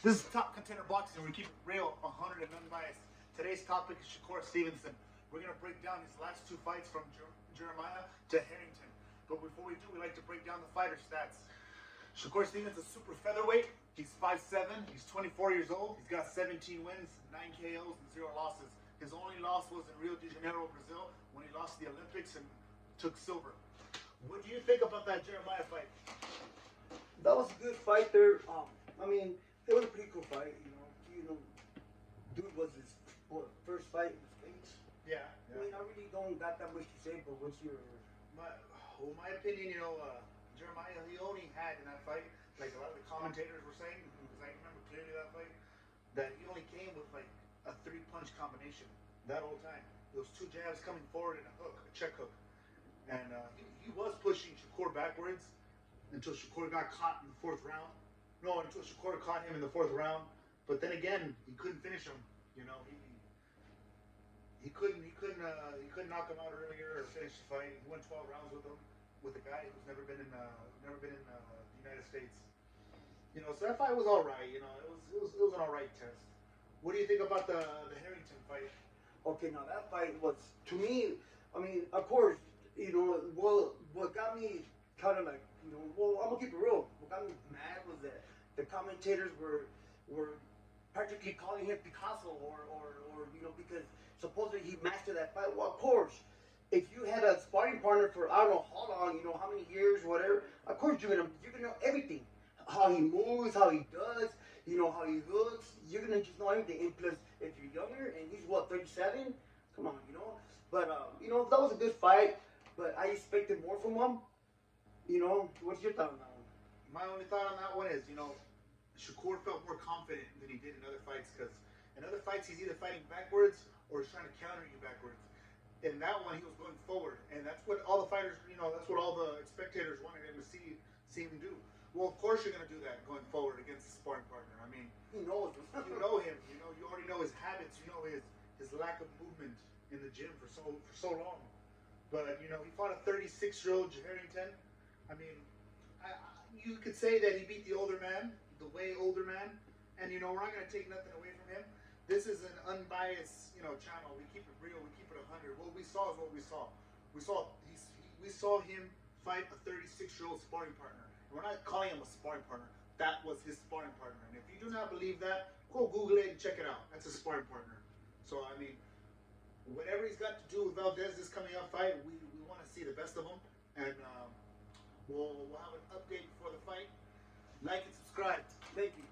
This is Top Contender Boxing, where we keep it real, 100 and unbiased. Today's topic is Shakur Stevenson. We're going to break down his last two fights from Jeremiah to Harrington. But before we do, we like to break down the fighter stats. Shakur Stevenson's a super featherweight. He's 5'7", he's 24 years old. He's got 17 wins, 9 KOs, and 0 losses. His only loss was in Rio de Janeiro, Brazil, when he lost the Olympics and took silver. What do you think about that Jeremiah fight? That was a good fight there. It was a pretty cool fight. Dude was his first fight in the States. Yeah. I mean, I really don't got that much to say, but what's your... My opinion, Jeremiah, he only had in that fight, like a lot of the commentators were saying, because I remember clearly that fight, that he only came with like a 3-punch combination that whole time. Those 2 jabs coming forward and a hook, a check hook. And he was pushing Shakur backwards until Shakur got caught in the 4th round. No, until Shakur caught him in the 4th round. But then again, he couldn't finish him. He couldn't knock him out earlier or finish the fight. He went 12 rounds with him, with a guy who's never been in the United States. So that fight was all right. It was an all right test. What do you think about the Harrington fight? Okay, now that fight was, to me, of course, what got me kind of like, I'm gonna keep it real. What got me mad was that the commentators were practically calling him Picasso or because supposedly he mastered that fight. Well, of course, if you had a sparring partner for I don't know how long, how many years, whatever, of course you're gonna know everything. How he moves, how he does, how he looks. You're gonna just know everything. And plus, if you're younger and he's 37, come on, But that was a good fight. But I expected more from him. What's your thought on that one? My only thought on that one is, Shakur felt more confident than he did in other fights, because in other fights he's either fighting backwards or he's trying to counter you backwards. In that one he was going forward, and that's what all the fighters, that's what all the spectators wanted him to see him do. Well, of course you're going to do that going forward against a sparring partner. He knows him. You know him. You already know his habits. You know his lack of movement in the gym for so long. But he fought a 36-year-old Harrington. You could say that he beat the older man, the way older man, and we're not going to take nothing away from him. This is an unbiased, channel. We keep it real. We keep it 100. What we saw is what we saw. We saw him fight a 36-year-old sparring partner. We're not calling him a sparring partner. That was his sparring partner. And if you do not believe that, go Google it and check it out. That's a sparring partner. So whatever he's got to do with Valdez this coming up fight, we want to see the best of him. And we'll have an update before the fight. Like and subscribe. Thank you.